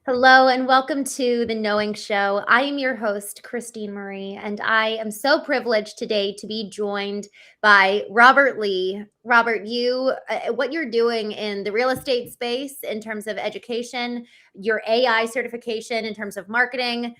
Hello and welcome to the Knowing Show. I am your host, Christine Marie, and I am so privileged today to be joined by Robert Lee. Robert, what you're doing in the real estate space in terms of education, your AI certification in terms of marketing,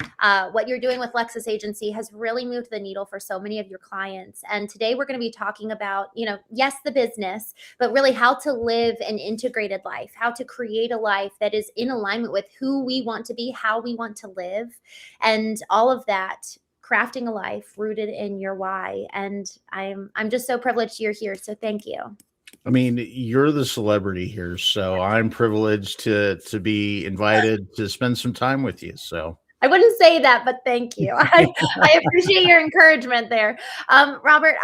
what you're doing with Lesix Agency has really moved the needle for so many of your clients. And today we're going to be talking about, yes, the business, but really how to live an integrated life, how to create a life that is in alignment with who we want to be, how we want to live, and all of that, crafting a life rooted in your why. And I'm just so privileged you're here. So thank you. I mean, you're the celebrity here, so I'm privileged to be invited to spend some time with you. So I wouldn't say that, but thank you. I appreciate your encouragement there. Robert,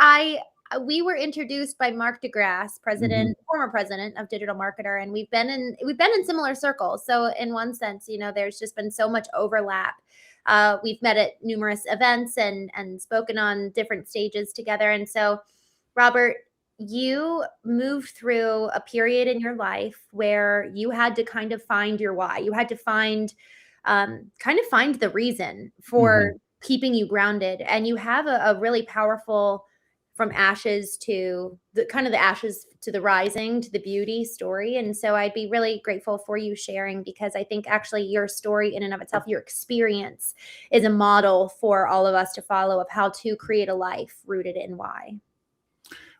we were introduced by Mark DeGrasse, former president of Digital Marketer, and we've been in similar circles. So in one sense, there's just been so much overlap. We've met at numerous events and spoken on different stages together. And so, Robert, you moved through a period in your life where you had to kind of find your why. You had to find the reason for keeping you grounded. And you have a really powerful from ashes to the ashes to the rising to the beauty story. And so I'd be really grateful for you sharing, because I think actually your story in and of itself, your experience, is a model for all of us to follow of how to create a life rooted in why.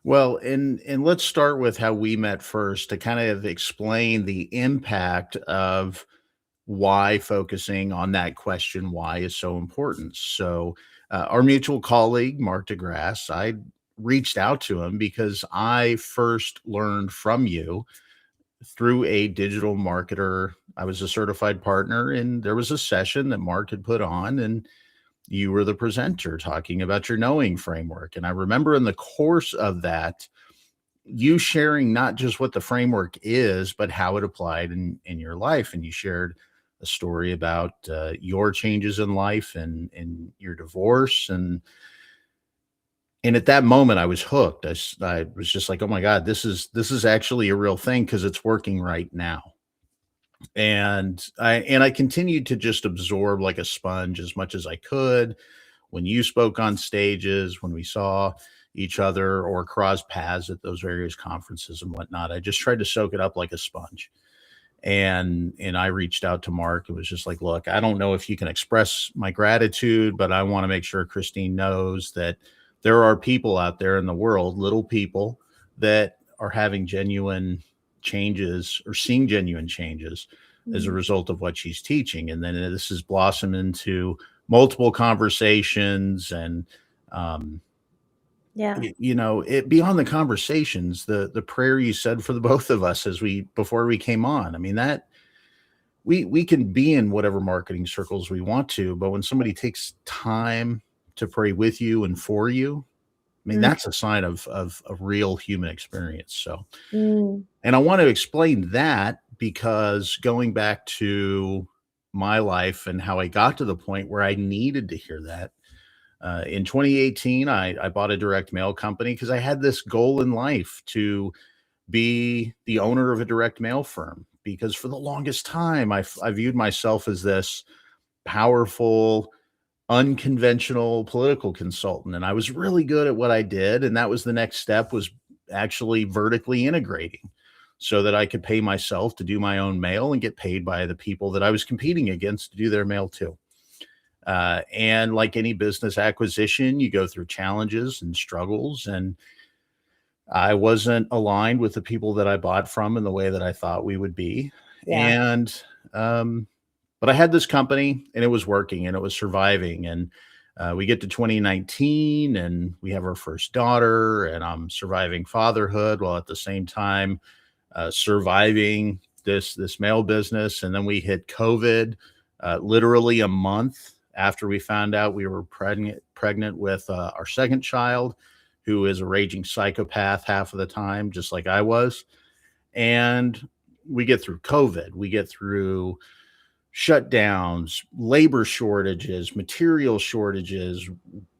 Well, and let's start with how we met first to kind of explain the impact of why focusing on that question, why, is so important. So our mutual colleague, Mark DeGrasse, I reached out to him because I first learned from you through a digital marketer. I was a certified partner, and there was a session that Mark had put on, and you were the presenter talking about your knowing framework. And I remember in the course of that, you sharing not just what the framework is, but how it applied in your life. And you shared a story about your changes in life and your divorce. And at that moment, I was hooked. I was just like, oh my God, this is actually a real thing, because it's working right now. And I continued to just absorb like a sponge as much as I could. When you spoke on stages, when we saw each other or cross paths at those various conferences and whatnot, I just tried to soak it up like a sponge. And I reached out to Mark. It was just like, look, I don't know if you can express my gratitude, but I want to make sure Christine knows that there are people out there in the world, little people, that are having genuine changes or seeing genuine changes as a result of what she's teaching. And then this has blossomed into multiple conversations, and it beyond the conversations, the prayer you said for the both of us before we came on. I mean, that we can be in whatever marketing circles we want to, but when somebody takes time to pray with you and for you, I mean, that's a sign of a real human experience. So, and I want to explain that because going back to my life and how I got to the point where I needed to hear that, in 2018, I bought a direct mail company because I had this goal in life to be the owner of a direct mail firm. Because for the longest time, I viewed myself as this powerful, unconventional political consultant, and I was really good at what I did. And that was the next step, was actually vertically integrating so that I could pay myself to do my own mail and get paid by the people that I was competing against to do their mail too. And like any business acquisition, you go through challenges and struggles, and I wasn't aligned with the people that I bought from in the way that I thought we would be. Yeah. But I had this company, and it was working, and it was surviving. And we get to 2019, and we have our first daughter, and I'm surviving fatherhood while at the same time surviving this mail business. And then we hit COVID literally a month after we found out we were pregnant with our second child, who is a raging psychopath half of the time, just like I was. And we get through COVID, we get through shutdowns, labor shortages, material shortages,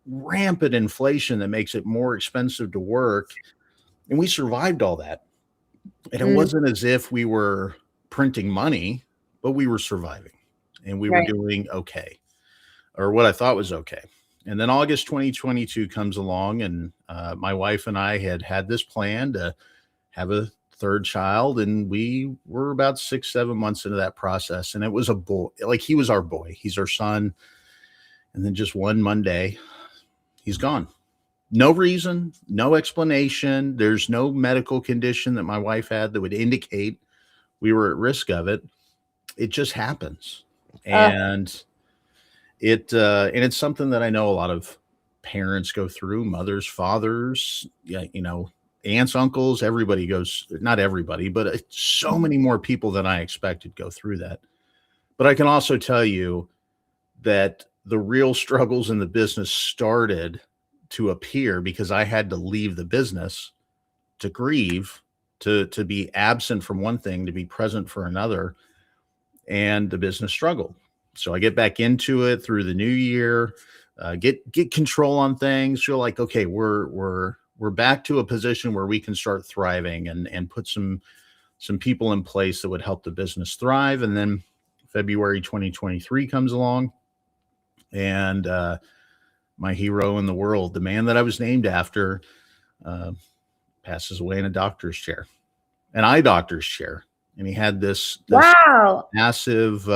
rampant inflation that makes it more expensive to work. And we survived all that. And it wasn't as if we were printing money, but we were surviving. and we were doing okay, or what I thought was okay. And then August 2022 comes along, and my wife and I had this plan to have a third child, and we were about 6-7 months into that process, and it was a boy. Like, he was our boy, he's our son. And then just one Monday, he's gone. No reason, no explanation. There's no medical condition that my wife had that would indicate we were at risk of it. It just happens. And it's something that I know a lot of parents go through, mothers, fathers, aunts, uncles, everybody goes, not everybody, but so many more people than I expected go through that. But I can also tell you that the real struggles in the business started to appear because I had to leave the business to grieve, to be absent from one thing, to be present for another. And the business struggled. So I get back into it through the new year, get control on things. Feel like, okay, we're back to a position where we can start thriving, and put some people in place that would help the business thrive. And then February 2023 comes along, and my hero in the world, the man that I was named after, passes away in a doctor's chair, an eye doctor's chair. And he had this massive,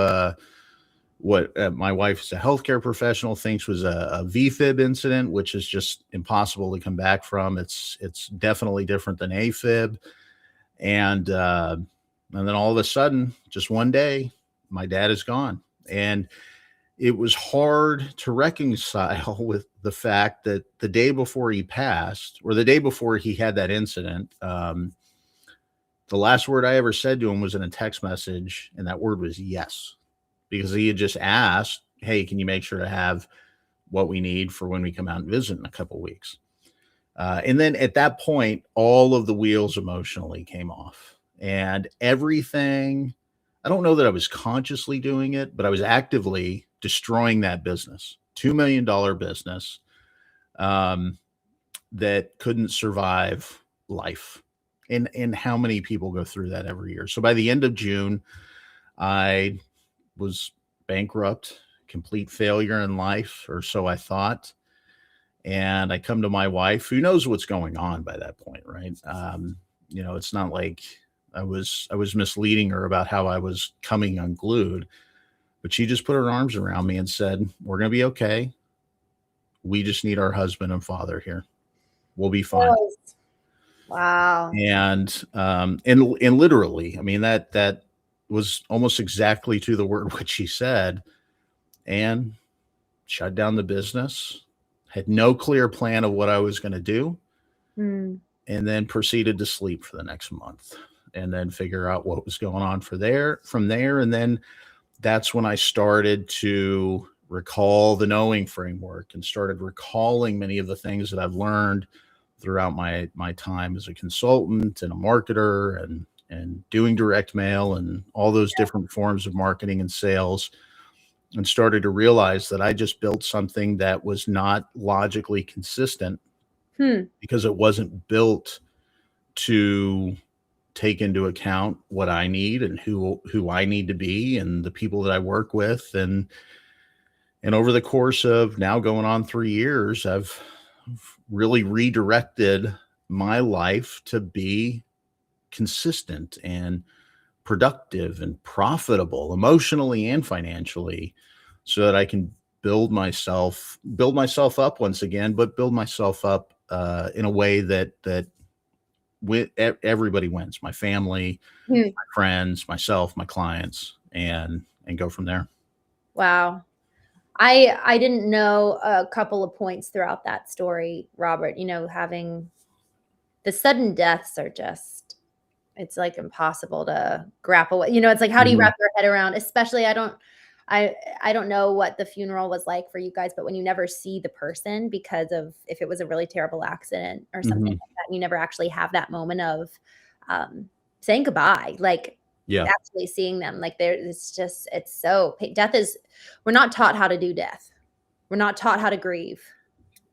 what my wife is a healthcare professional thinks was a VFib incident, which is just impossible to come back from. It's definitely different than AFib. And then all of a sudden, just one day, my dad is gone. And it was hard to reconcile with the fact that the day before he passed, or the day before he had that incident, the last word I ever said to him was in a text message, and that word was yes, because he had just asked, hey, can you make sure to have what we need for when we come out and visit in a couple of weeks? And then at that point, all of the wheels emotionally came off, and everything. I don't know that I was consciously doing it, but I was actively destroying that business, $2 million business that couldn't survive life. And how many people go through that every year? So by the end of June, I was bankrupt, complete failure in life, or so I thought. And I come to my wife, who knows what's going on by that point, right? It's not like I was misleading her about how I was coming unglued, but she just put her arms around me and said, we're going to be okay. We just need our husband and father here. We'll be fine. Wow. And literally, I mean, that was almost exactly to the word what she said, and shut down the business, had no clear plan of what I was going to do. And then proceeded to sleep for the next month, and then figure out what was going on from there. And then that's when I started to recall the knowing framework, and started recalling many of the things that I've learned throughout my time as a consultant and a marketer, and doing direct mail and all those different forms of marketing and sales, and started to realize that I just built something that was not logically consistent because it wasn't built to take into account what I need and who I need to be and the people that I work with. And over the course of now going on 3 years, I've really redirected my life to be consistent and productive and profitable emotionally and financially, so that I can build myself up once again, but build myself up in a way that everybody wins: my family, my friends, myself, my clients, and go from there. Wow. I didn't know a couple of points throughout that story, Robert. Having the sudden deaths are just, it's like impossible to grapple with. It's like, how do you wrap your head around, especially I don't know what the funeral was like for you guys, but when you never see the person, because of if it was a really terrible accident or something like that, you never actually have that moment of saying goodbye, like actually seeing them. Like death is, we're not taught how to do death. We're not taught how to grieve.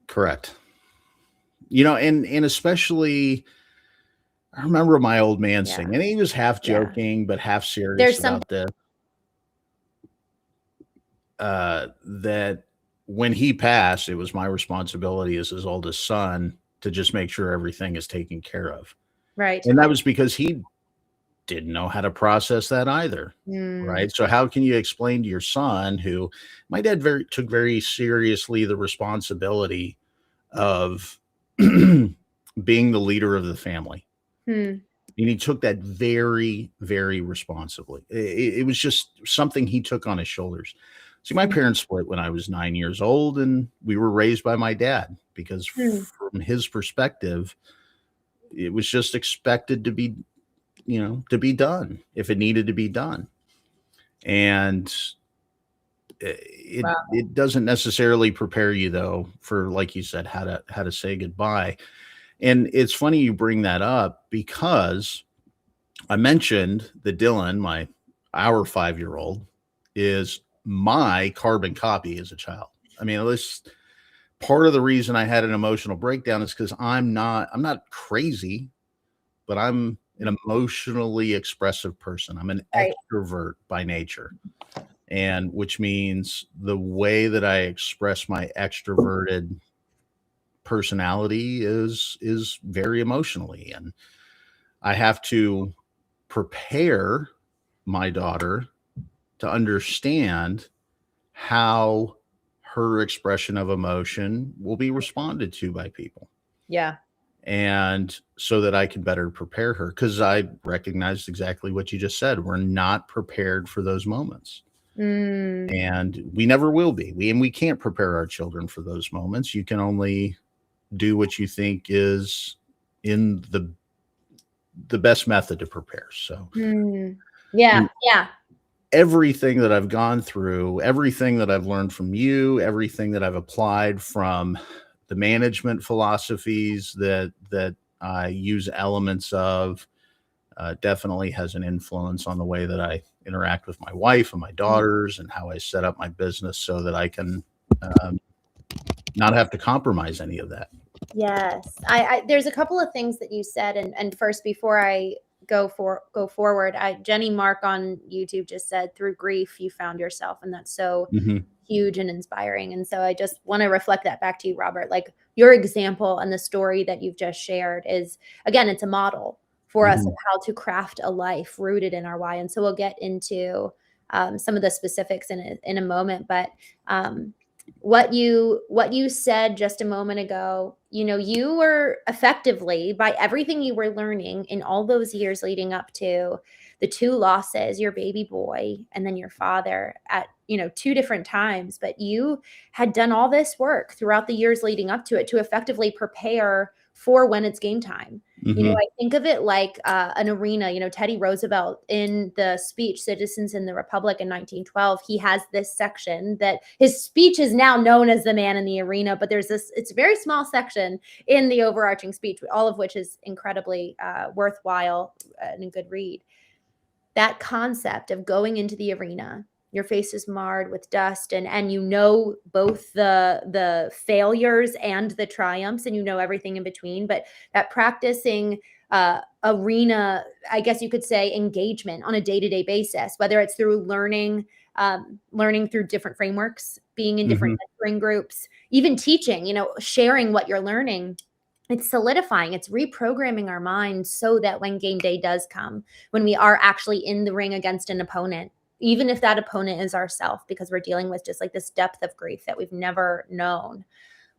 Correct. And especially, I remember my old man singing, and he was half joking, but half serious about this. that when he passed, it was my responsibility as his oldest son to just make sure everything is taken care of. Right. And that was because he didn't know how to process that either. Mm. Right. So how can you explain to your son, who my dad took very seriously the responsibility of being the leader of the family. Hmm. And he took that very, very responsibly. It was just something he took on his shoulders. See, my parents split when I was 9 years old, and we were raised by my dad because Hmm. from his perspective, it was just expected to be, to be done if it needed to be done. And it Wow. it doesn't necessarily prepare you, though, for, like you said, how to say goodbye. And it's funny you bring that up, because I mentioned that Dylan, our 5-year-old, is my carbon copy as a child. I mean, this part of the reason I had an emotional breakdown is because I'm not crazy, but I'm an emotionally expressive person. I'm an Right. extrovert by nature. And which means the way that I express my extroverted personality is very emotionally. And I have to prepare my daughter to understand how her expression of emotion will be responded to by people. Yeah. And so that I can better prepare her, because I recognized exactly what you just said. We're not prepared for those moments. Mm. And we never will be. We can't prepare our children for those moments. You can only do what you think is in the best method to prepare. So Mm. Yeah. Yeah. everything that I've gone through, everything that I've learned from you, everything that I've applied from the management philosophies that I use elements of, definitely has an influence on the way that I interact with my wife and my daughters, and how I set up my business so that I can um, not have to compromise any of that. Yes. I there's a couple of things that you said, and first, before I go forward, Jenny Mark on YouTube just said, through grief you found yourself, and that's so Mm-hmm. huge and inspiring. And so I just want to reflect that back to you, Robert. Like, your example and the story that you've just shared is, again, it's a model for us Mm-hmm. of how to craft a life rooted in our why. And so we'll get into some of the specifics in a moment, but what you said just a moment ago, you were effectively, by everything you were learning in all those years leading up to the two losses, your baby boy and then your father, at two different times, but you had done all this work throughout the years leading up to it to effectively prepare for when it's game time. Mm-hmm. I think of it like an arena. Teddy Roosevelt, in the speech Citizens in the Republic in 1912, he has this section that his speech is now known as the man in the arena, but it's a very small section in the overarching speech, all of which is incredibly worthwhile and a good read. That concept of going into the arena, your face is marred with dust, and both the failures and the triumphs, and everything in between, but that practicing arena, I guess you could say, engagement on a day-to-day basis, whether it's through learning through different frameworks, being in different mentoring groups, even teaching, sharing what you're learning. It's solidifying, it's reprogramming our minds so that when game day does come, when we are actually in the ring against an opponent, even if that opponent is ourself, because we're dealing with just like this depth of grief that we've never known,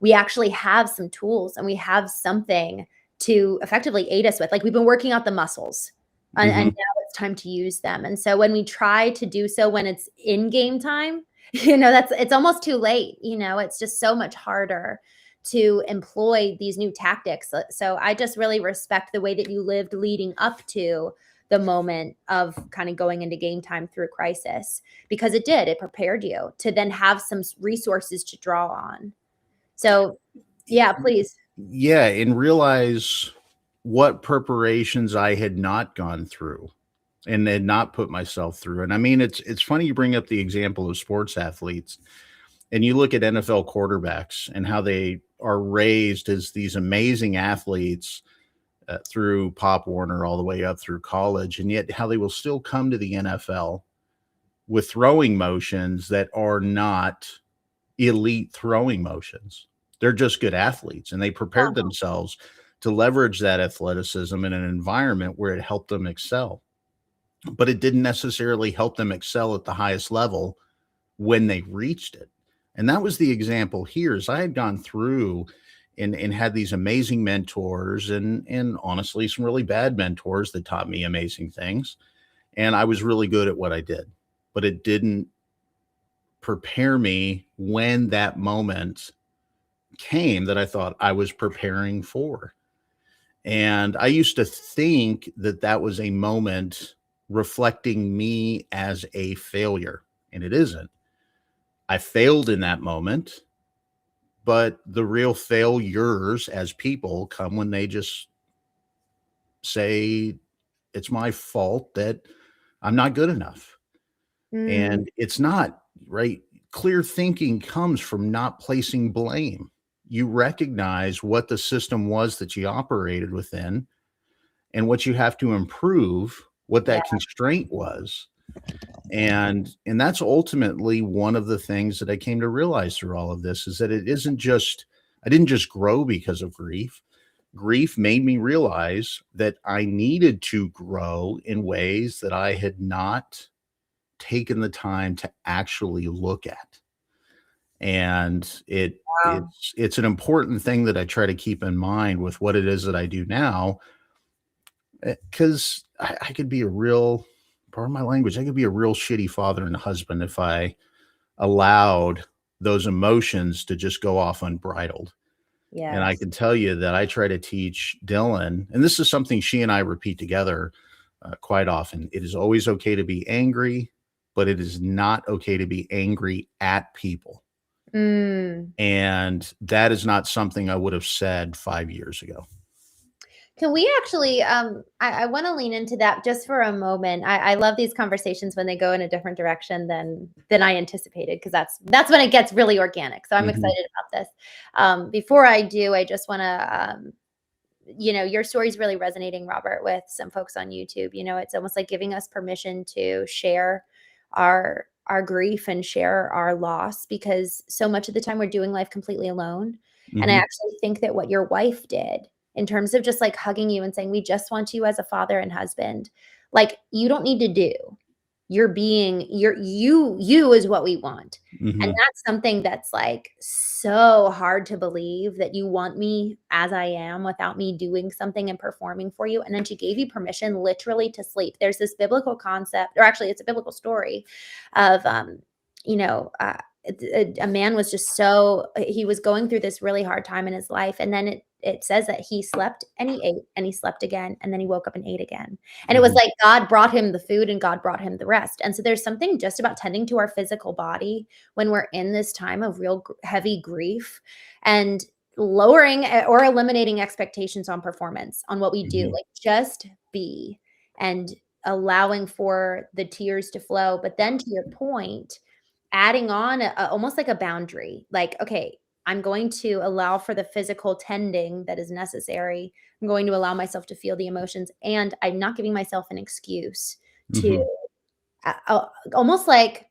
we actually have some tools and we have something to effectively aid us with. Like, we've been working out the muscles, and now it's time to use them. And so when we try to do so when it's in game time, it's almost too late. It's just so much harder to employ these new tactics. So I just really respect the way that you lived leading up to the moment of kind of going into game time through crisis, because it prepared you to then have some resources to draw on. So yeah, please. Yeah, and realize what preparations I had not gone through and had not put myself through. And I mean, it's funny you bring up the example of sports athletes, and you look at NFL quarterbacks and how they are raised as these amazing athletes through Pop Warner all the way up through college, and yet how they will still come to the NFL with throwing motions that are not elite throwing motions. They're just good athletes, and they prepared themselves to leverage that athleticism in an environment where it helped them excel. But it didn't necessarily help them excel at the highest level when they reached it. And that was the example here. Is I had gone through and had these amazing mentors and honestly some really bad mentors that taught me amazing things. And I was really good at what I did, but it didn't prepare me when that moment came that I thought I was preparing for. And I used to think that that was a moment reflecting me as a failure, and it isn't. I failed in that moment, but the real failures as people come when they just say, it's my fault that I'm not good enough. And it's not, right? Clear thinking comes from not placing blame. You recognize what the system was that you operated within and what you have to improve, what that constraint was. And that's ultimately one of the things that I came to realize through all of this, is that it isn't just, I didn't just grow because of grief. Grief made me realize that I needed to grow in ways that I had not taken the time to actually look at. And it's an important thing that I try to keep in mind with what it is that I do now, because I could be a real, pardon my language, I could be a real shitty father and husband if I allowed those emotions to just go off unbridled. And I can tell you that I try to teach Dylan, and this is something she and I repeat together quite often. It is always okay to be angry, but it is not okay to be angry at people. And that is not something I would have said 5 years ago. Can we actually, I want to lean into that just for a moment. I love these conversations when they go in a different direction than I anticipated, because that's when it gets really organic. So I'm excited about this. Before I do, I just want to, your story is really resonating, Robert, with some folks on YouTube. It's almost like giving us permission to share our grief and share our loss, because so much of the time we're doing life completely alone. And I actually think that what your wife did, in terms of just like hugging you and saying, we just want you as a father and husband, like, you don't need to do. You is what we want. And that's something that's like so hard to believe, that you want me as I am without me doing something and performing for you. And then she gave you permission literally to sleep. There's this biblical concept, or actually it's a biblical story of, a man was just he was going through this really hard time in his life. And then it says that he slept and he ate and he slept again. And then he woke up and ate again. And it was like God brought him the food and God brought him the rest. And so there's something just about tending to our physical body when we're in this time of real heavy grief, and lowering or eliminating expectations on performance, on what we do, like just be, and allowing for the tears to flow. But then, to your point, adding on almost like a boundary, like, okay, I'm going to allow for the physical tending that is necessary. I'm going to allow myself to feel the emotions, and I'm not giving myself an excuse to almost like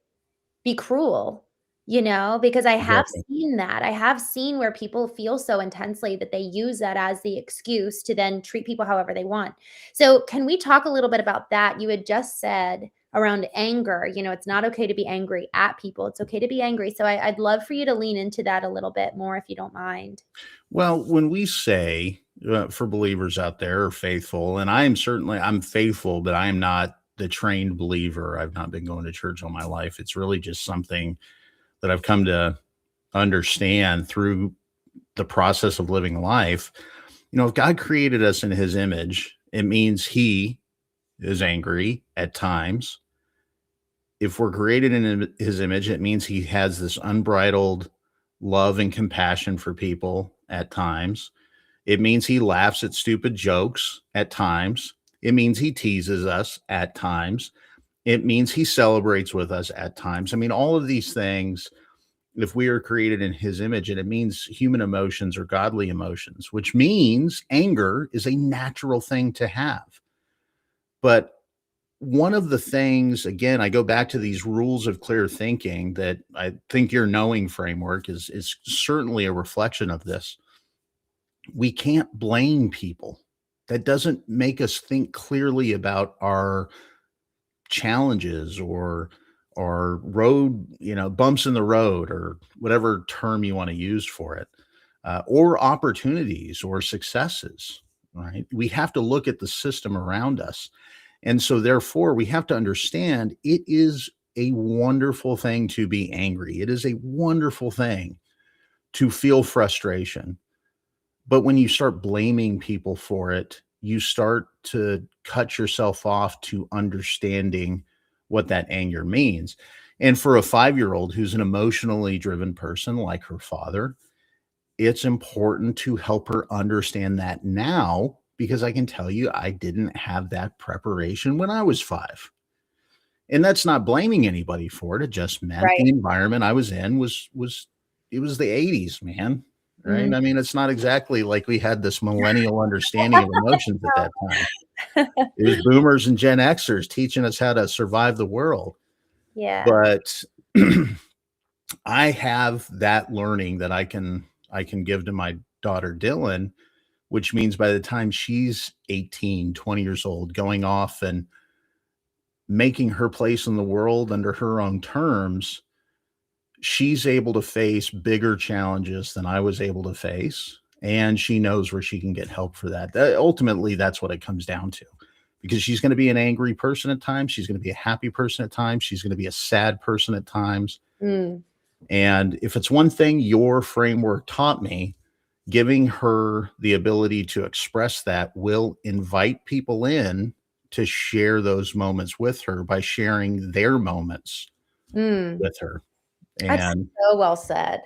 be cruel, because I have seen that. I have seen where people feel so intensely that they use that as the excuse to then treat people however they want. So can we talk a little bit about that? You had just said around anger, it's not okay to be angry at people. It's okay to be angry. So I'd love for you to lean into that a little bit more, if you don't mind. Well, when we say, for believers out there, are faithful, and I'm faithful, but I am not the trained believer. I've not been going to church all my life. It's really just something that I've come to understand through the process of living life. If God created us in his image, it means he is angry at times. If we're created in his image, it means he has this unbridled love and compassion for people at times. It means he laughs at stupid jokes at times. It means he teases us at times. It means he celebrates with us at times. I mean, all of these things, if we are created in his image, and it means human emotions are godly emotions, which means anger is a natural thing to have. But one of the things, again, I go back to these rules of clear thinking that I think your knowing framework is certainly a reflection of this. We can't blame people. That doesn't make us think clearly about our challenges or road, bumps in the road, or whatever term you want to use for it, or opportunities or successes, right? We have to look at the system around us. And so therefore we have to understand it is a wonderful thing to be angry. It is a wonderful thing to feel frustration. But when you start blaming people for it, you start to cut yourself off to understanding what that anger means. And for a 5-year-old who's an emotionally driven person like her father, it's important to help her understand that now, because I can tell you, I didn't have that preparation when I was 5. And that's not blaming anybody for it. It just meant Right. the environment I was in was it was the 80s, man. Right. Mhm. I mean, it's not exactly like we had this millennial understanding of emotions at that time. It was boomers and Gen Xers teaching us how to survive the world. Yeah. But I have that learning that I can give to my daughter Dylan, which means by the time she's 18, 20 years old, going off and making her place in the world under her own terms, she's able to face bigger challenges than I was able to face. And she knows where she can get help for that. Ultimately, that's what it comes down to, because she's going to be an angry person at times. She's going to be a happy person at times. She's going to be a sad person at times. Mm. And if it's one thing your framework taught me, giving her the ability to express that will invite people in to share those moments with her by sharing their moments Mm. with her. That's And so well said.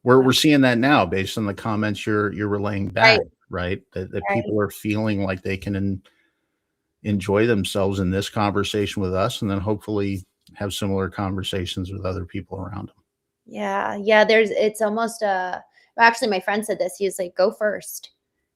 we're seeing that now based on the comments you're relaying back, Right. right? That Right. people are feeling like they can enjoy themselves in this conversation with us, and then hopefully have similar conversations with other people around them. Yeah. Yeah. It's almost actually, my friend said this. He was like, go first.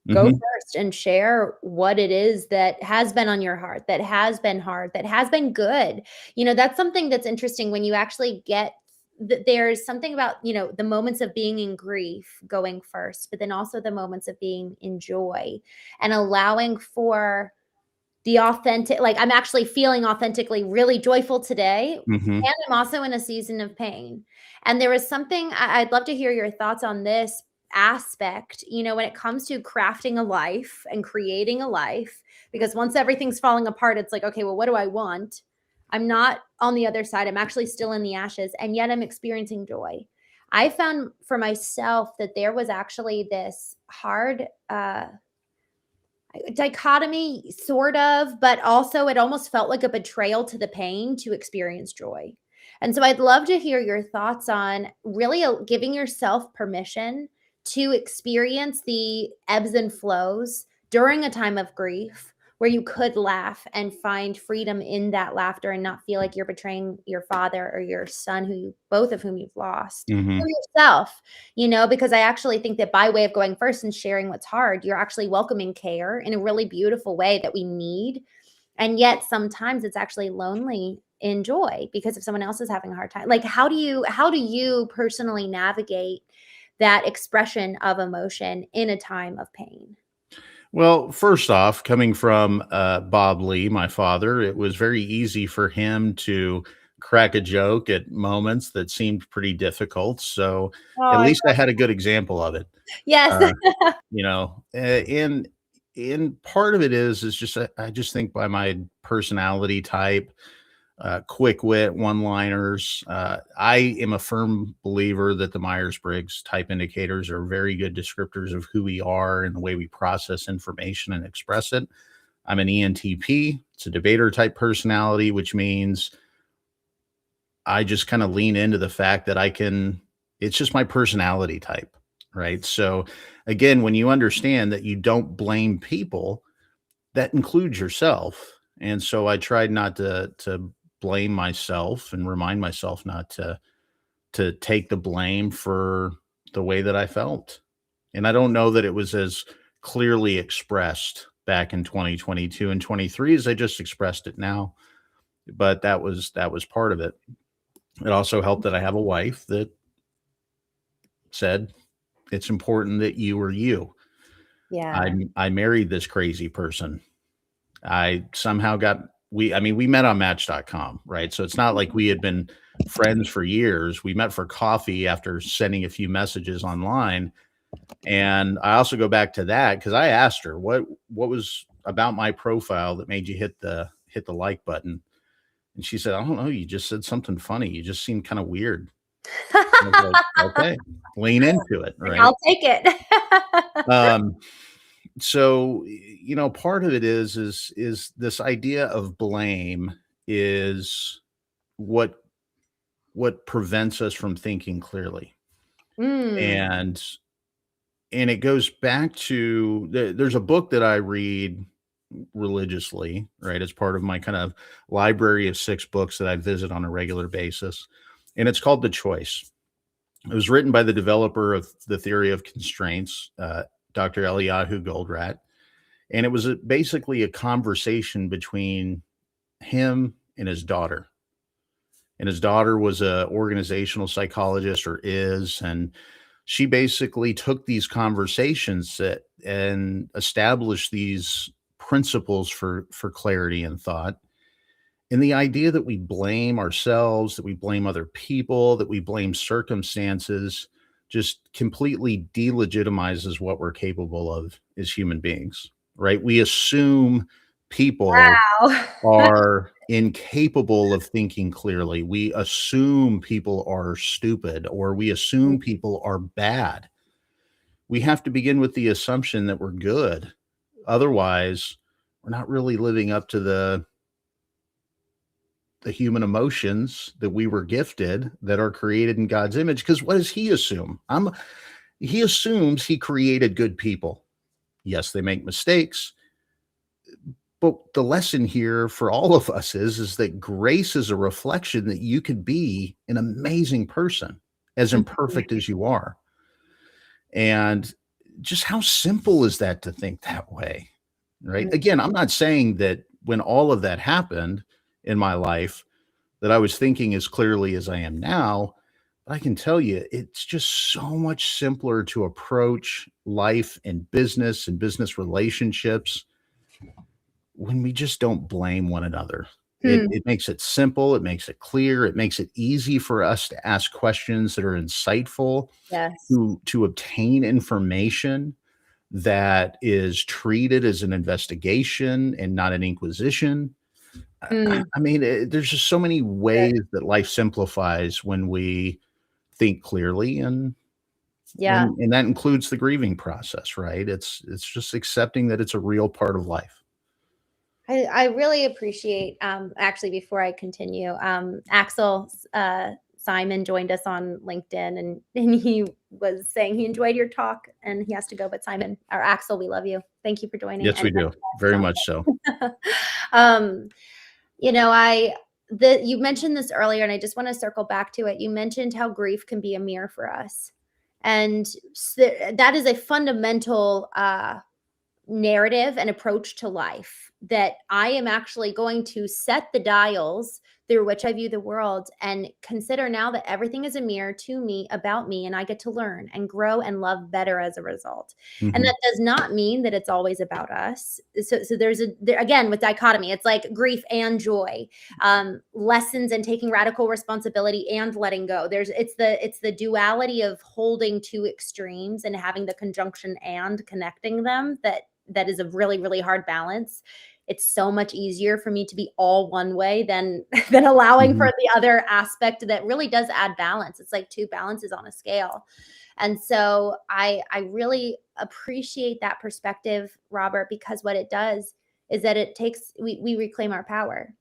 Go Mm-hmm. first and share what it is that has been on your heart, that has been hard, that has been good. That's something that's interesting when you actually get there's something about, the moments of being in grief going first, but then also the moments of being in joy and allowing for the authentic, like, I'm actually feeling authentically really joyful today. Mm-hmm. And I'm also in a season of pain. And there is something I'd love to hear your thoughts on this aspect, when it comes to crafting a life and creating a life, because once everything's falling apart, it's like, okay, well, what do I want? I'm not on the other side. I'm actually still in the ashes, and yet I'm experiencing joy. I found for myself that there was actually this hard, dichotomy, sort of, but also it almost felt like a betrayal to the pain to experience joy. And so I'd love to hear your thoughts on really giving yourself permission to experience the ebbs and flows during a time of grief, where you could laugh and find freedom in that laughter and not feel like you're betraying your father or your son, both of whom you've lost, or Mm-hmm. yourself. Because I actually think that by way of going first and sharing what's hard, you're actually welcoming care in a really beautiful way that we need. And yet sometimes it's actually lonely in joy, because if someone else is having a hard time, like, how do you personally navigate that expression of emotion in a time of pain? Well, first off, coming from Bob Lee, my father, it was very easy for him to crack a joke at moments that seemed pretty difficult. So Oh, at I least I love had a good example of it. Yes. Uh, and part of it is just I just think by my personality type, quick wit, one liners. I am a firm believer that the Myers Briggs type indicators are very good descriptors of who we are and the way we process information and express it. I'm an ENTP, it's a debater type personality, which means I just kind of lean into the fact that it's just my personality type, right? So, again, when you understand that you don't blame people, that includes yourself. And so I tried not to blame myself and remind myself not to take the blame for the way that I felt. And I don't know that it was as clearly expressed back in 2022 and 23, as I just expressed it now. But that was part of it. It also helped that I have a wife that said, it's important that you are you. Yeah. I married this crazy person. I somehow we met on match.com, right? So it's not like we had been friends for years. We met for coffee after sending a few messages online. And I also go back to that because I asked her what was about my profile that made you hit the like button. And she said, I don't know. You just said something funny. You just seemed kind of weird. I was like, okay, lean into it, right? I'll take it. So, part of it is this idea of blame is what prevents us from thinking clearly. Mm. And it goes back to there's a book that I read religiously, right? It's part of my kind of library of 6 books that I visit on a regular basis. And it's called The Choice. It was written by the developer of the theory of constraints, Dr. Eliyahu Goldratt. And it was basically a conversation between him and his daughter. And his daughter was a organizational psychologist, or is, and she basically took these conversations and established these principles for clarity and thought. And the idea that we blame ourselves, that we blame other people, that we blame circumstances, just completely delegitimizes what we're capable of as human beings, right? We assume people Wow. are incapable of thinking clearly. We assume people are stupid, or we assume people are bad. We have to begin with the assumption that we're good. Otherwise, we're not really living up to the human emotions that we were gifted, that are created in God's image. Because what does he assume? He assumes he created good people. Yes, they make mistakes. But the lesson here for all of us is that grace is a reflection that you could be an amazing person, as imperfect as you are. And just how simple is that to think that way, right? Again, I'm not saying that when all of that happened in my life, that I was thinking as clearly as I am now. But I can tell you, it's just so much simpler to approach life and business relationships when we just don't blame one another. It makes it simple. It makes it clear. It makes it easy for us to ask questions that are insightful, Yes. to obtain information that is treated as an investigation and not an inquisition. I mean, there's just so many ways that life simplifies when we think clearly, and Yeah. that includes the grieving process, right? It's just accepting that it's a real part of life. I really appreciate, actually, before I continue, Axel Simon joined us on LinkedIn, and he was saying he enjoyed your talk and he has to go. But Simon, or Axel, we love you. Thank you for joining. Yes, we do. Very much so. um, you mentioned this earlier, and I just want to circle back to it. You mentioned how grief can be a mirror for us. And that is a fundamental narrative and approach to life, that I am actually going to set the dials through which I view the world, and consider now that everything is a mirror to me, about me, and I get to learn and grow and love better as a result. And that does not mean that it's always about us. So there's again, with dichotomy, it's like grief and joy, lessons and taking radical responsibility and letting go. It's the duality of holding two extremes and having the conjunction and connecting them that is a really, really hard balance. It's so much easier for me to be all one way than allowing for the other aspect that really does add balance. It's like 2 balances on a scale. And so I really appreciate that perspective, Robert, because what it does is that we reclaim our power.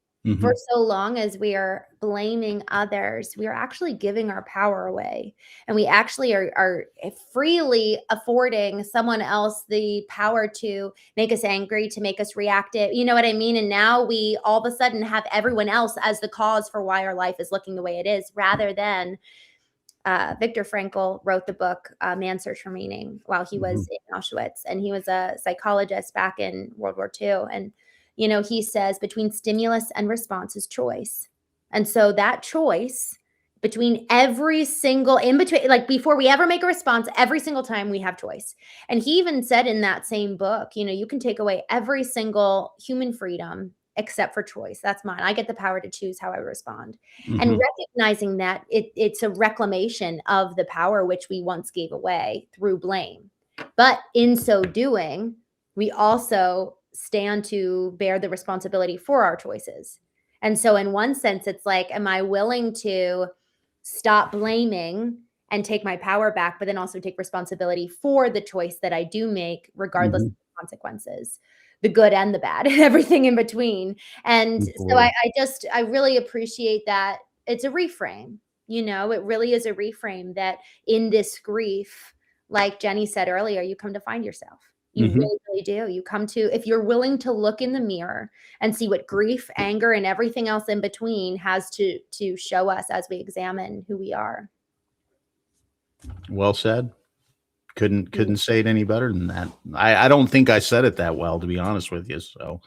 For so long as we are blaming others, we are actually giving our power away. And we actually are freely affording someone else the power to make us angry, to make us reactive. You know what I mean? And now we all of a sudden have everyone else as the cause for why our life is looking the way it is, rather than Viktor Frankl wrote the book Man's Search for Meaning while he was in Auschwitz, and he was a psychologist back in World War II. And he says between stimulus and response is choice, and so that choice between every single in between, like before we ever make a response, every single time we have choice. And he even said in that same book, you can take away every single human freedom except for choice. That's mine. I get the power to choose how I respond. And recognizing that it's a reclamation of the power which we once gave away through blame. But in so doing, we also stand to bear the responsibility for our choices. And so in one sense, it's like, am I willing to stop blaming and take my power back, but then also take responsibility for the choice that I do make, regardless of the consequences, the good and the bad, and everything in between. And so I really appreciate that it's a reframe. It really is a reframe that in this grief, like Jenny said earlier, you come to find yourself. You really, really do. You come to, if you're willing to look in the mirror and see what grief, anger, and everything else in between has to show us as we examine who we are. Well said. Couldn't say it any better than that. I don't think I said it that well, to be honest with you. So,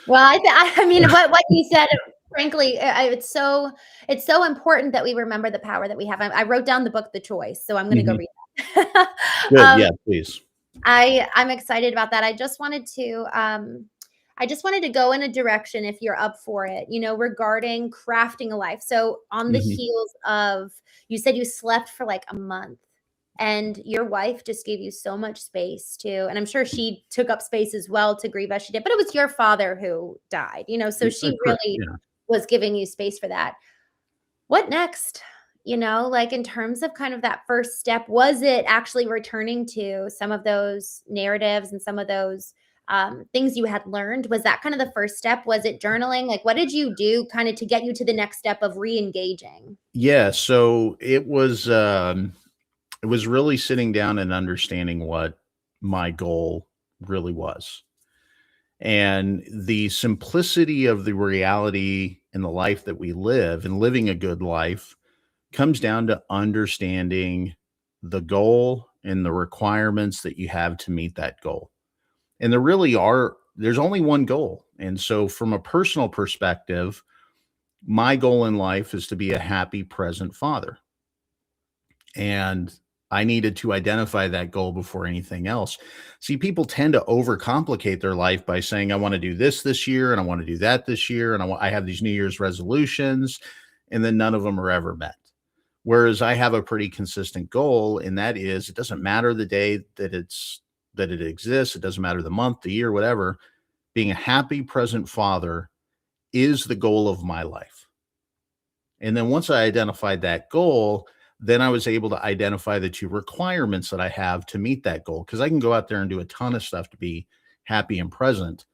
well, I mean, what you said, frankly, it's so important that we remember the power that we have. I wrote down the book, The Choice, so I'm going to go read that. Good, yeah, please. I'm excited about that. I just wanted to go in a direction, if you're up for it, regarding crafting a life. So on the heels of, you said you slept for like a month. And your wife just gave you so much space too. And I'm sure she took up space as well to grieve as she did, but it was your father who died, so she really was giving you space for that. What next? Like in terms of kind of that first step, was it actually returning to some of those narratives and some of those things you had learned? Was that kind of the first step? Was it journaling? Like, what did you do kind of to get you to the next step of re-engaging? Yeah. So it was really sitting down and understanding what my goal really was. And the simplicity of the reality in the life that we live, and living a good life, comes down to understanding the goal and the requirements that you have to meet that goal. And there's only one goal. And so from a personal perspective, my goal in life is to be a happy present father. And I needed to identify that goal before anything else. See, people tend to overcomplicate their life by saying, I want to do this year, and I want to do that this year, and I have these New Year's resolutions, and then none of them are ever met. Whereas I have a pretty consistent goal, and that is, it doesn't matter the day that it exists, it doesn't matter the month, the year, whatever. Being a happy present father is the goal of my life. And then once I identified that goal, then I was able to identify the two requirements that I have to meet that goal. Because I can go out there and do a ton of stuff to be happy and present.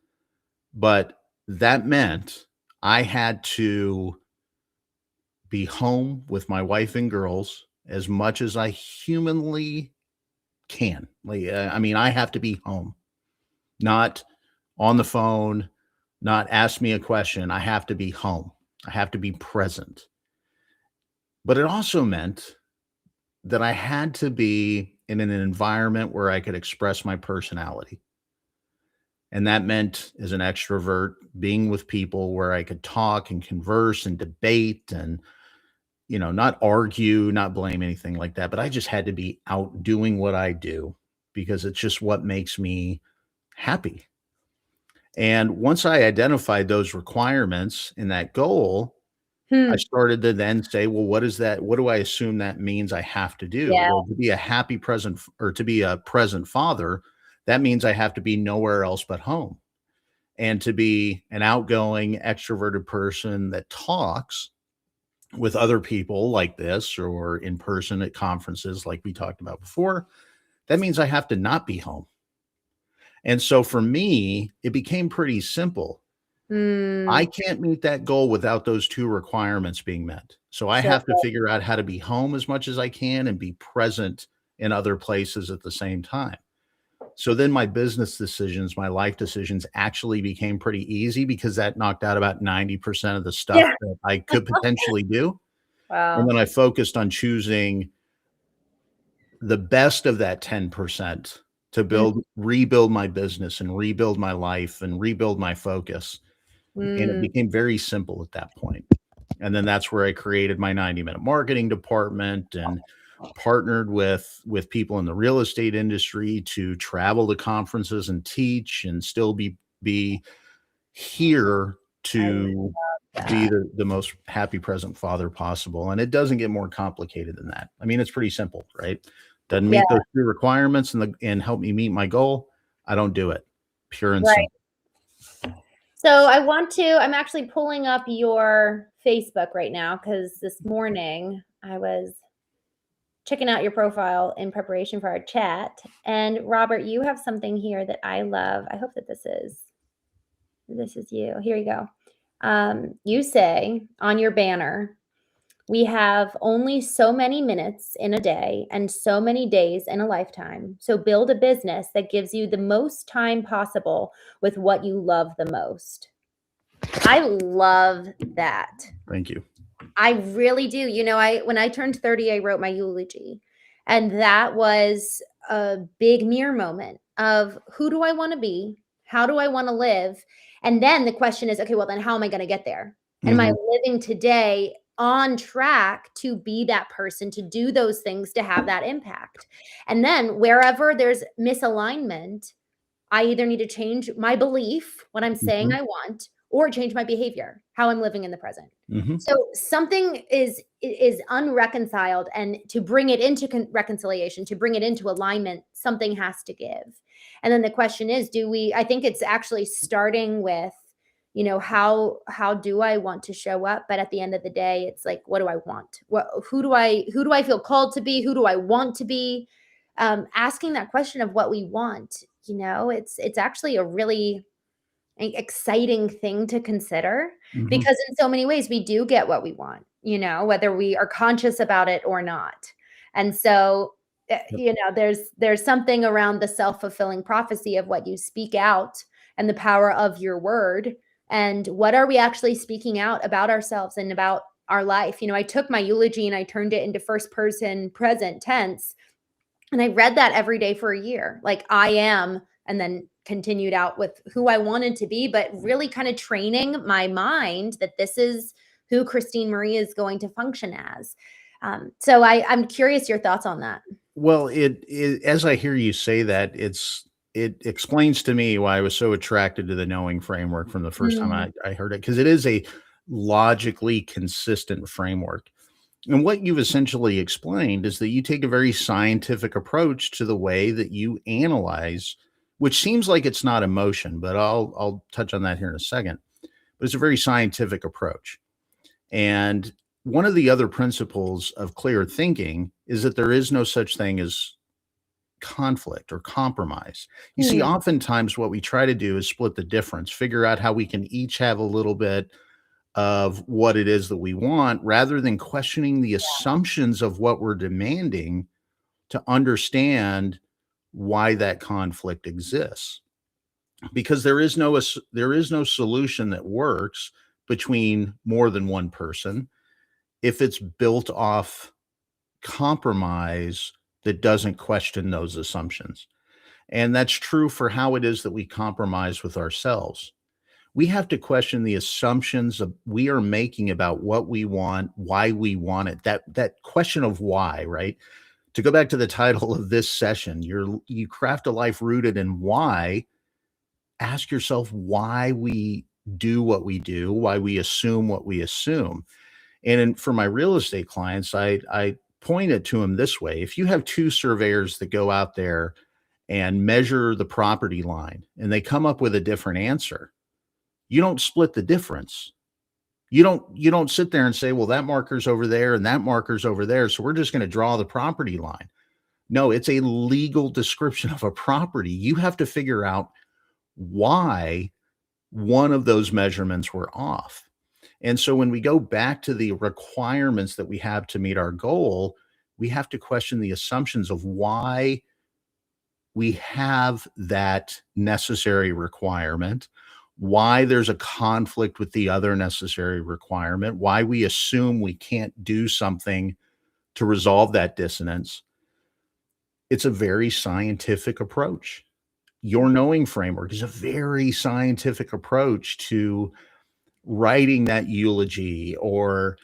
But that meant I had to be home with my wife and girls as much as I humanly can. I have to be home, not on the phone, not ask me a question. I have to be home. I have to be present. But it also meant that I had to be in an environment where I could express my personality. And that meant, as an extrovert, being with people where I could talk and converse and debate and, not argue, not blame, anything like that. But I just had to be out doing what I do because it's just what makes me happy. And once I identified those requirements in that goal, I started to then say, well, what is that? What do I assume that means I have to do? Yeah. Well, to be a happy present, or to be a present father, that means I have to be nowhere else but home. And to be an outgoing, extroverted person that talks with other people like this, or in person at conferences like we talked about before, that means I have to not be home. And so for me, it became pretty simple. I can't meet that goal without those two requirements being met. So I have to figure out how to be home as much as I can and be present in other places at the same time. So then my business decisions, my life decisions actually became pretty easy because that knocked out about 90% of the stuff that I could potentially do. Wow. And then I focused on choosing the best of that 10% to rebuild my business and rebuild my life and rebuild my focus. And it Mm, became very simple at that point. And then that's where I created my 90-minute marketing department and partnered with people in the real estate industry to travel to conferences and teach and still be here I love to be that. the most happy present father possible. And it doesn't get more complicated than that. I mean, it's pretty simple, right? Doesn't Yeah, meet those 3 requirements and help me meet my goal. I don't do it. Pure and right. simple. So I'm actually pulling up your Facebook right now because this morning I was checking out your profile in preparation for our chat. And Robert, you have something here that I love. I hope that this is you. Here you go. You say on your banner, we have only so many minutes in a day and so many days in a lifetime. So build a business that gives you the most time possible with what you love the most. I love that. Thank you. I really do. When I turned 30, I wrote my eulogy. And that was a big mirror moment of who do I want to be? How do I want to live? And then the question is, okay, well, then how am I going to get there? And am I living today on track to be that person, to do those things, to have that impact? And then wherever there's misalignment, I either need to change my belief, what I'm saying I want, or change my behavior, how I'm living in the present. So something is unreconciled, and to bring it into reconciliation, to bring it into alignment, something has to give. And then the question is, I think it's actually starting with, how do I want to show up? But at the end of the day, it's like, what do I want? Who do I feel called to be? Who do I want to be? Asking that question of what we want, it's actually a really exciting thing to consider, because in so many ways we do get what we want, whether we are conscious about it or not. And so, there's something around the self-fulfilling prophecy of what you speak out and the power of your word. And what are we actually speaking out about ourselves and about our life? I took my eulogy and I turned it into first person present tense. And I read that every day for a year, like I am, and then continued out with who I wanted to be, but really kind of training my mind that this is who Christine Marie is going to function as. So I'm curious your thoughts on that. Well, it as I hear you say that, it explains to me why I was so attracted to the knowing framework from the first time Mm, I heard it, because it is a logically consistent framework. And what you've essentially explained is that you take a very scientific approach to the way that you analyze, which seems like it's not emotion, but I'll touch on that here in a second. But it's a very scientific approach. And one of the other principles of clear thinking is that there is no such thing as conflict or compromise. You see, hmm, oftentimes what we try to do is split the difference, figure out how we can each have a little bit of what it is that we want, rather than questioning the assumptions of what we're demanding to understand why that conflict exists. Because there is no solution that works between more than one person if it's built off compromise that doesn't question those assumptions. And that's true for how it is that we compromise with ourselves. We have to question the assumptions of we are making about what we want, why we want it. That question of why, right? To go back to the title of this session, you craft a life rooted in why. Ask yourself why we do what we do, why we assume what we assume. For my real estate clients, I point it to them this way: if you have 2 surveyors that go out there and measure the property line and they come up with a different answer, you don't split the difference. You don't sit there and say, well, that marker's over there and that marker's over there, so we're just going to draw the property line. No, it's a legal description of a property. You have to figure out why one of those measurements were off. And so when we go back to the requirements that we have to meet our goal, we have to question the assumptions of why we have that necessary requirement, why there's a conflict with the other necessary requirement, why we assume we can't do something to resolve that dissonance. it's a very scientific approach. Your knowing framework is a very scientific approach to writing that eulogy or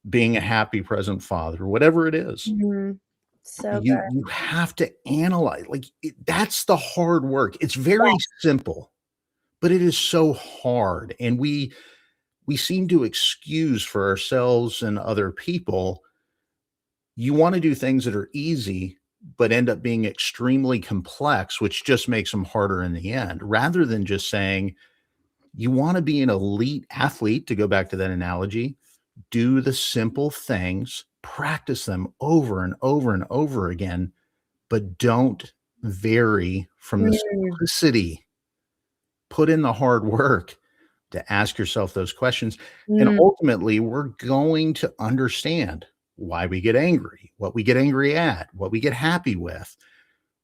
being a happy present father, whatever it is. Mhm. So You have to analyze, like, that's the hard work. It's good. very simple, but it is so hard, and we seem to excuse for ourselves and other people. You want to do things that are easy, but end up being extremely complex, which just makes them harder in the end, rather than just saying, you want to be an elite athlete, to go back to that analogy, do the simple things, practice them over and over and over again, but don't vary from the Mm, simplicity. Put in the hard work to ask yourself those questions. And mm, ultimately, we're going to understand why we get angry, what we get angry at, what we get happy with,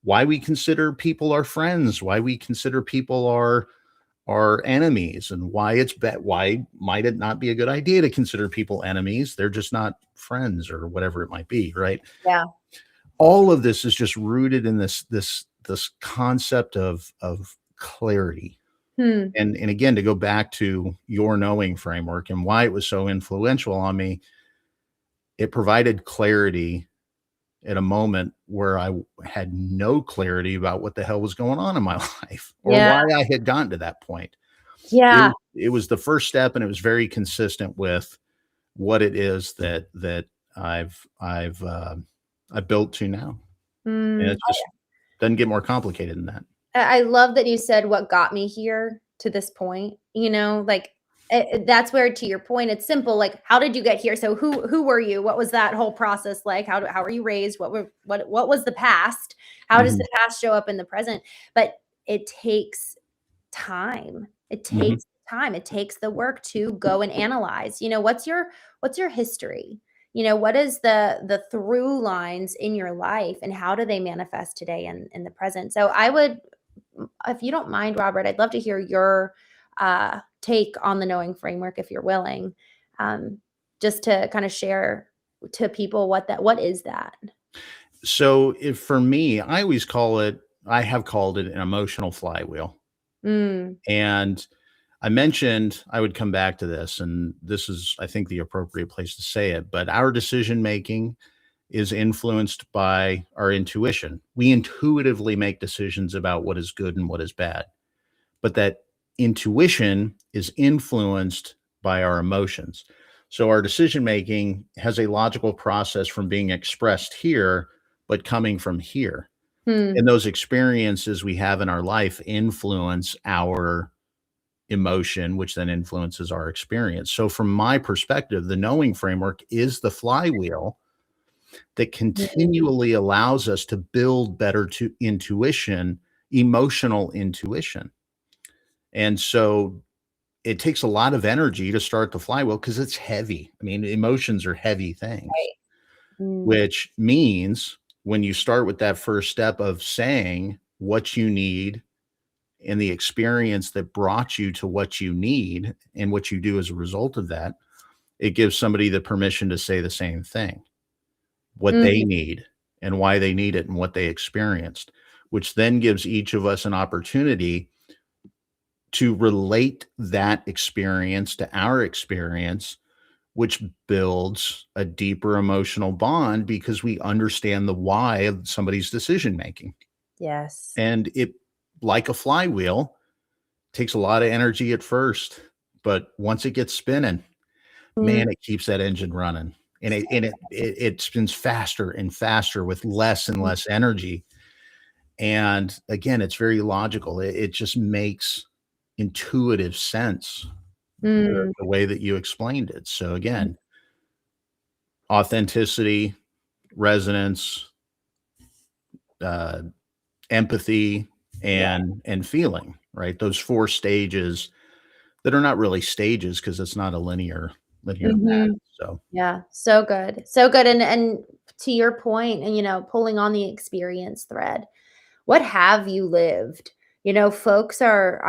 why we consider people our friends, why we consider people our enemies, and why might it not be a good idea to consider people enemies? They're just not friends, or whatever it might be, right? yeah. All of this is just rooted in this concept of clarity. Hmm. And again, to go back to your knowing framework and why it was so influential on me, it provided clarity at a moment where I had no clarity about what the hell was going on in my life or Yeah. why I had gotten to that point. Yeah. It was the first step, and it was very consistent with what it is that I've built to now. And Mm. it just doesn't get more complicated than that. I love that you said what got me here to this point, like that's where, to your point, it's simple. Like, how did you get here? So who were you? What was that whole process like? How were you raised? What was the past? How does Mhm, the past show up in the present? But it takes time. It mhm. takes time. It takes the work to go and analyze. What's your history? What is the through lines in your life, and how do they manifest today in the present? So I would, if you don't mind, Robert, I'd love to hear your take on the knowing framework, if you're willing, um, just to kind of share to people what is that. So, if for me, I have called it an emotional flywheel. Mm, And I mentioned I would come back to this, and this is, I think, the appropriate place to say it. But our decision making is influenced by our intuition. We intuitively make decisions about what is good and what is bad, but that intuition is influenced by our emotions. So our decision making has a logical process from being expressed here, but coming from here. hmm, And those experiences we have in our life influence our emotion, which then influences our experience. So, from my perspective, the knowing framework is the flywheel that mm, continually allows us to build better to intuition, emotional intuition. And so it takes a lot of energy to start the flywheel because it's heavy. I mean, emotions are heavy things, right. Mm, which means when you start with that first step of saying what you need and the experience that brought you to what you need and what you do as a result of that, it gives somebody the permission to say the same thing, what they mm, need and why they need it and what they experienced, which then gives each of us an opportunity to relate that experience to our experience, which builds a deeper emotional bond because we understand the why of somebody's decision making. yes. And it, like a flywheel, takes a lot of energy at first, but once it gets spinning, Mm, man, it keeps that engine running. And it spins faster and faster with less and less energy. And again, it's very logical. It just makes intuitive sense mm, the way that you explained it. So again, authenticity, resonance, uh, empathy, yeah. and feeling, right? Those four stages that are not really stages because it's not a linear Mhm. path. So Yeah, so good. So good, and to your point, and, pulling on the experience thread, what have you lived? Folks are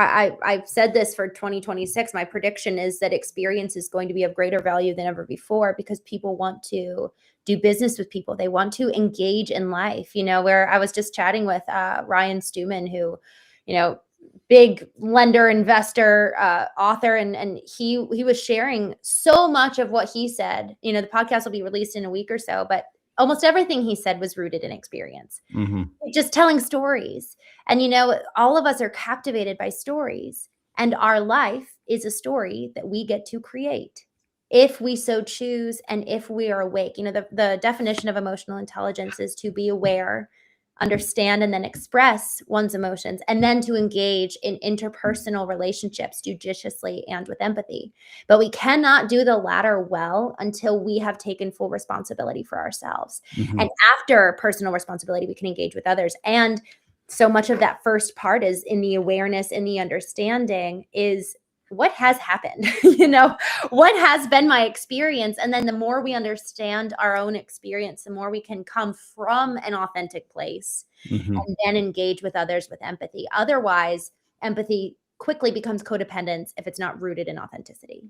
I've said this for 2026, my prediction is that experience is going to be of greater value than ever before because people want to do business with people. They want to engage in life, where I was just chatting with Ryan Stewman, who, big lender, investor, author. And he was sharing so much of what he said. The podcast will be released in a week or so, but almost everything he said was rooted in experience, just telling stories. And, all of us are captivated by stories, and our life is a story that we get to create if we so choose. And if we are awake, the definition of emotional intelligence is to be aware, understand, and then express one's emotions, and then to engage in interpersonal relationships judiciously and with empathy. But we cannot do the latter well until we have taken full responsibility for ourselves. And after personal responsibility, we can engage with others. And so much of that first part is in the awareness and the understanding is what has happened, what has been my experience. And then the more we understand our own experience, the more we can come from an authentic place and then engage with others with empathy. Otherwise, empathy quickly becomes codependence if it's not rooted in authenticity.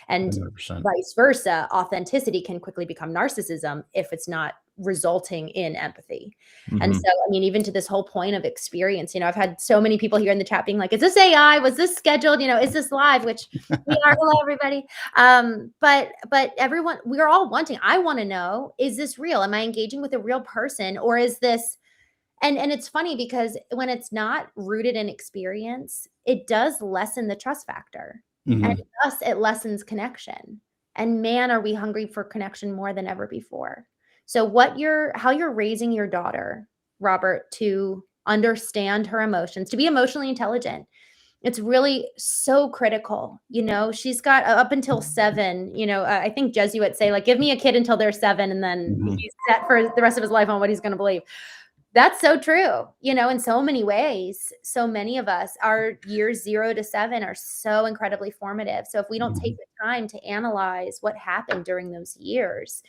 And 100%. vice versa, authenticity can quickly become narcissism if it's not resulting in empathy. And so, even to this whole point of experience, I've had so many people here in the chat being like, is this AI? Was this scheduled? Is this live? Which we are. Hello, everybody. But everyone, we're all wanting, I want to know, is this real? Am I engaging with a real person? Or is this, and it's funny because when it's not rooted in experience, it does lessen the trust factor. And thus it lessens connection. And man, are we hungry for connection more than ever before. So how you're raising your daughter, Robert, to understand her emotions, to be emotionally intelligent. It's really so critical. She's got up until 7, I think Jesuits say, like, give me a kid until they're 7 and then he's set for the rest of his life on what he's going to believe. That's so true, in so many ways. So many of us, our years 0 to 7 are so incredibly formative. So if we don't take the time to analyze what happened during those years,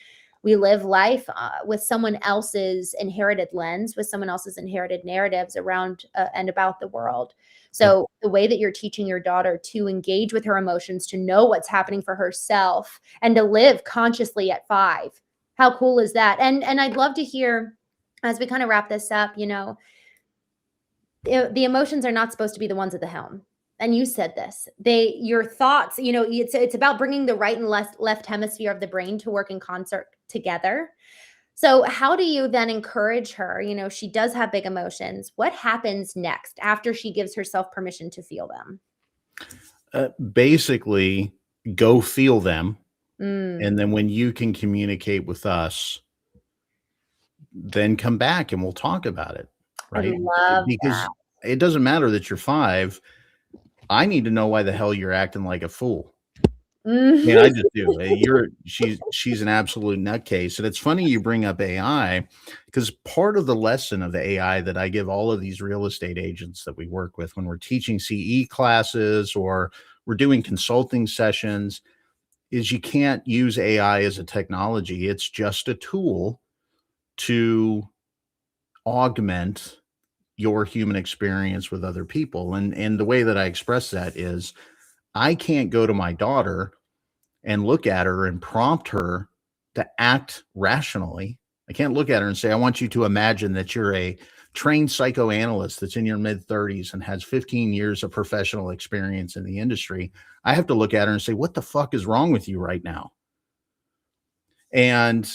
we live life with someone else's inherited lens, with someone else's inherited narratives around and about the world. So the way that you're teaching your daughter to engage with her emotions, to know what's happening for herself, and to live consciously at 5, how cool is that? And I'd love to hear, as we kind of wrap this up, the emotions are not supposed to be the ones at the helm. And you said this, your thoughts, it's about bringing the right and left hemisphere of the brain to work in concert together. So how do you then encourage her? She does have big emotions. What happens next after she gives herself permission to feel them? Basically, go feel them. And then when you can communicate with us, then come back and we'll talk about it. Right. I love because that. It doesn't matter that you're 5. I need to know why the hell you're acting like a fool. Yeah, I just do. She's an absolute nutcase. And it's funny you bring up AI, because part of the lesson of the AI that I give all of these real estate agents that we work with when we're teaching CE classes or we're doing consulting sessions is you can't use AI as a technology. It's just a tool to augment your human experience with other people. And the way that I express that is I can't go to my daughter and look at her and prompt her to act rationally. I can't look at her and say, I want you to imagine that you're a trained psychoanalyst that's in your mid-30s and has 15 years of professional experience in the industry. I have to look at her and say, what the fuck is wrong with you right now? And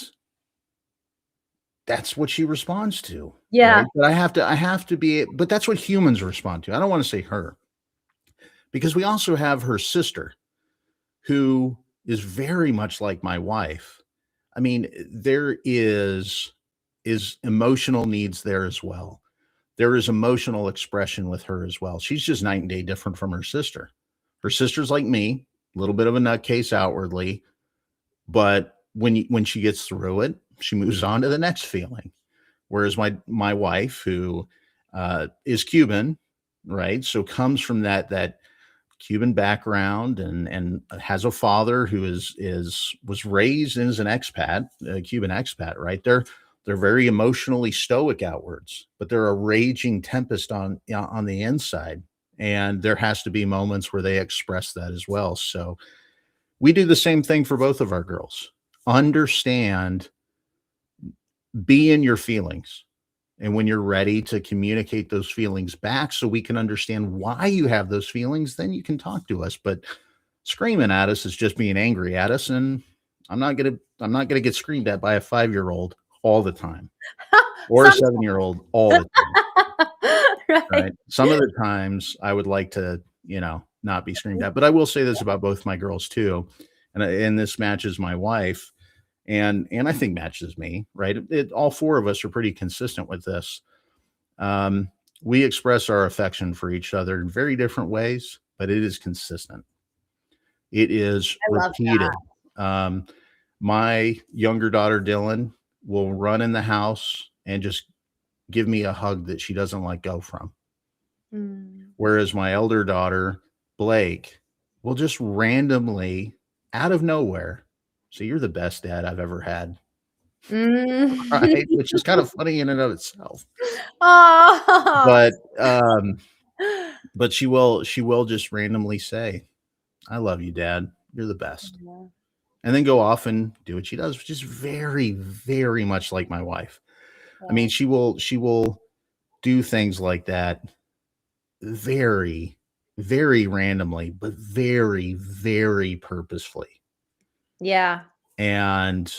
that's what she responds to. Yeah. Right? But I have to be, but that's what humans respond to. I don't want to say her, because we also have her sister, who is very much like my wife. I mean, there is emotional needs there as well. There is emotional expression with her as well. She's just night and day different from her sister. Her sister's like me, a little bit of a nutcase outwardly, but when she gets through it, she moves on to the next feeling. Whereas my wife, who is Cuban, right? So comes from that Cuban background and has a father who was raised as an expat, a Cuban expat, right? They're very emotionally stoic outwards, but they're a raging tempest on the inside. And there has to be moments where they express that as well. So we do the same thing for both of our girls. Understand be in your feelings. And when you're ready to communicate those feelings back so we can understand why you have those feelings, then you can talk to us. But screaming at us is just being angry at us. And I'm not gonna get screamed at by a 5-year-old all the time or a Some 7-year-old all the time. right. Right. Some of the times I would like to, not be screamed at, but I will say this about both my girls too. And this matches my wife and I think matches me, right? All four of us are pretty consistent with this. Um, we express our affection for each other in very different ways, but it is consistent. It is I love repeated. Um, my younger daughter, Dylan, will run in the house and just give me a hug that she doesn't let go from. that. Whereas my elder daughter, Blake, will just randomly, out of nowhere, say, "You're the best dad I've ever had." Right? Which is kind of funny in and of itself. Oh. But she will just randomly say, "I love you, Dad. You're the best." And then go off and do what she does, which is very, very much like my wife. I mean, she will do things like that very, very randomly, but very, very purposefully. Yeah. And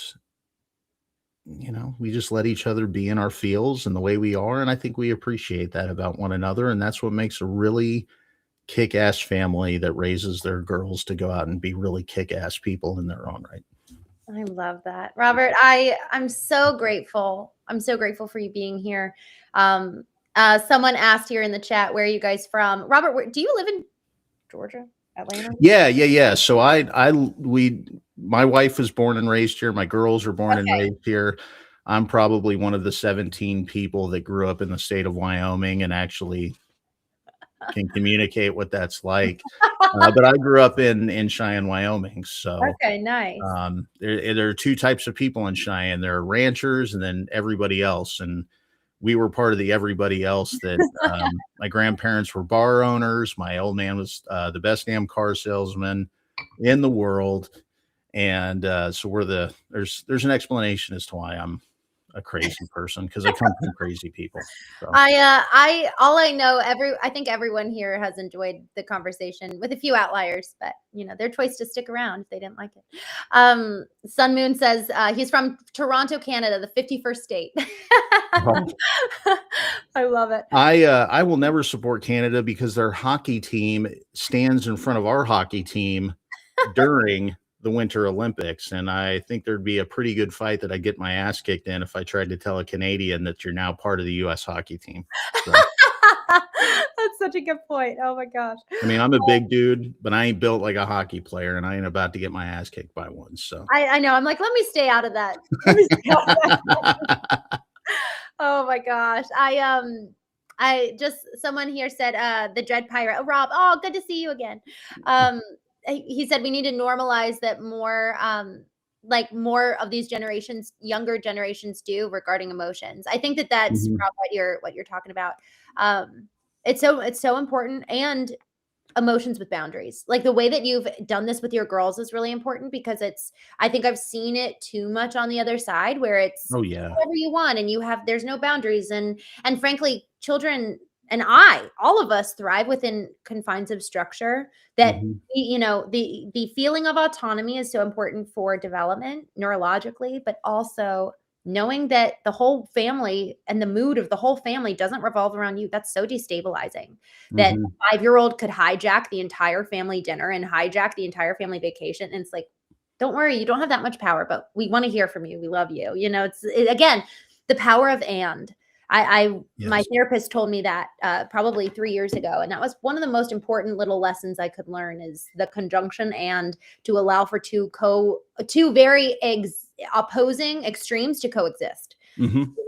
we just let each other be in our feels and the way we are. And I think we appreciate that about one another. And that's what makes a really kick-ass family that raises their girls to go out and be really kick-ass people in their own right. I love that. Robert, I'm so grateful. I'm so grateful for you being here. Someone asked here in the chat, where are you guys from? Robert, do you live in Georgia, Atlanta? Yeah. So my wife was born and raised here. My girls are born and raised here. I'm probably one of the 17 people that grew up in the state of Wyoming and actually can communicate what that's like. But I grew up in Cheyenne, Wyoming. So okay, nice. There are two types of people in Cheyenne. There are ranchers and then everybody else. And we were part of the everybody else that my grandparents were bar owners. My old man was the best damn car salesman in the world. And so there's an explanation as to why I'm a crazy person, because I come from crazy people. So. I think everyone here has enjoyed the conversation, with a few outliers, but their choice to stick around if they didn't like it. Sun Moon says he's from Toronto, Canada, the 51st state. I love it. I will never support Canada because their hockey team stands in front of our hockey team during the Winter Olympics. And I think there'd be a pretty good fight that I get my ass kicked in if I tried to tell a Canadian that you're now part of the U.S. hockey team. So. That's such a good point. Oh my gosh. I mean, I'm a big dude, but I ain't built like a hockey player, and I ain't about to get my ass kicked by one. So I know. I'm like, let me stay out of that. Oh my gosh. Someone here said, the Dread Pirate. Oh, Rob. Oh, good to see you again. He said we need to normalize that more, more of these younger generations do regarding emotions. I think that's what you're talking about. It's so important, and emotions with boundaries. Like the way that you've done this with your girls is really important, because I think I've seen it too much on the other side, where it's whatever you want and there's no boundaries. And frankly, children and all of us thrive within confines of structure that, the feeling of autonomy is so important for development neurologically, but also knowing that the whole family and the mood of the whole family doesn't revolve around you. That's so destabilizing that a 5-year-old could hijack the entire family dinner and hijack the entire family vacation. And it's like, don't worry, you don't have that much power, but we want to hear from you. We love you. Again, the power of my therapist told me that probably 3 years ago. And that was one of the most important little lessons I could learn, is the conjunction and to allow for two very opposing extremes to coexist,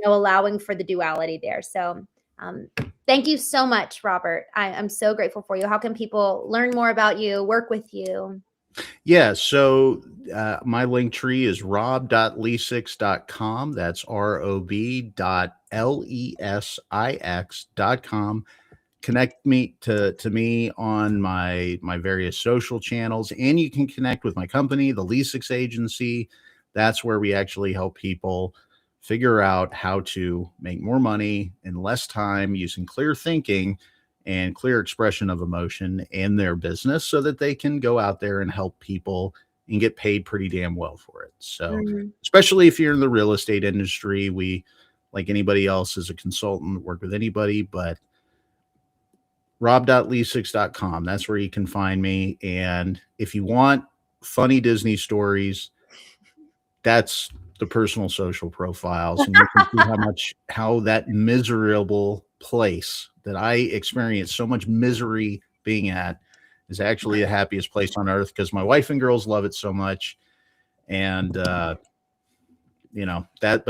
allowing for the duality there. So thank you so much, Robert. I'm so grateful for you. How can people learn more about you, work with you? Yeah. So my link tree is rob.lesix.com. That's rob.lesix.com. Connect me to me on my various social channels, and you can connect with my company, the Lesix Agency. That's where we actually help people figure out how to make more money in less time using clear thinking and clear expression of emotion in their business so that they can go out there and help people and get paid pretty damn well for it. So, especially if you're in the real estate industry, we, like anybody else, as a consultant, work with anybody, but rob.lesix.com. That's where you can find me. And if you want funny Disney stories, that's the personal social profiles. And you can see how that miserable place that I experienced so much misery being at is actually the happiest place on earth, because my wife and girls love it so much. And, but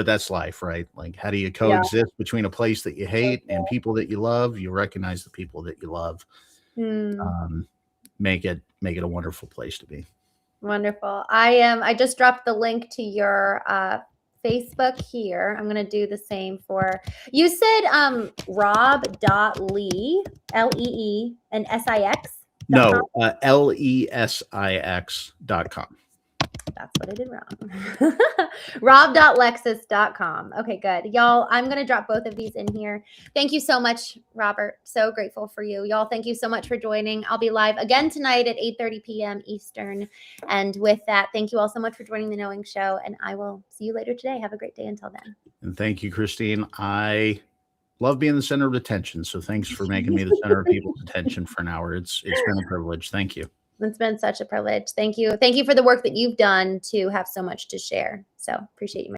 that's life, right? Like, how do you coexist between a place that you hate and people that you love? You recognize the people that you love. Make it a wonderful place to be. Wonderful. I just dropped the link to your Facebook here. I'm going to do the same for, you said rob.lee, L-E-E, and S-I-X? No, lesix.com. That's what I did wrong. rob.lexus.com. Okay, good. Y'all, I'm going to drop both of these in here. Thank you so much, Robert. So grateful for you. Y'all, thank you so much for joining. I'll be live again tonight at 8:30 p.m. Eastern. And with that, thank you all so much for joining The Knowing Show. And I will see you later today. Have a great day until then. And thank you, Christine. I love being the center of attention. So thanks for making me the center of people's attention for an hour. It's been a privilege. Thank you. It's been such a privilege. Thank you. Thank you for the work that you've done to have so much to share. So appreciate you.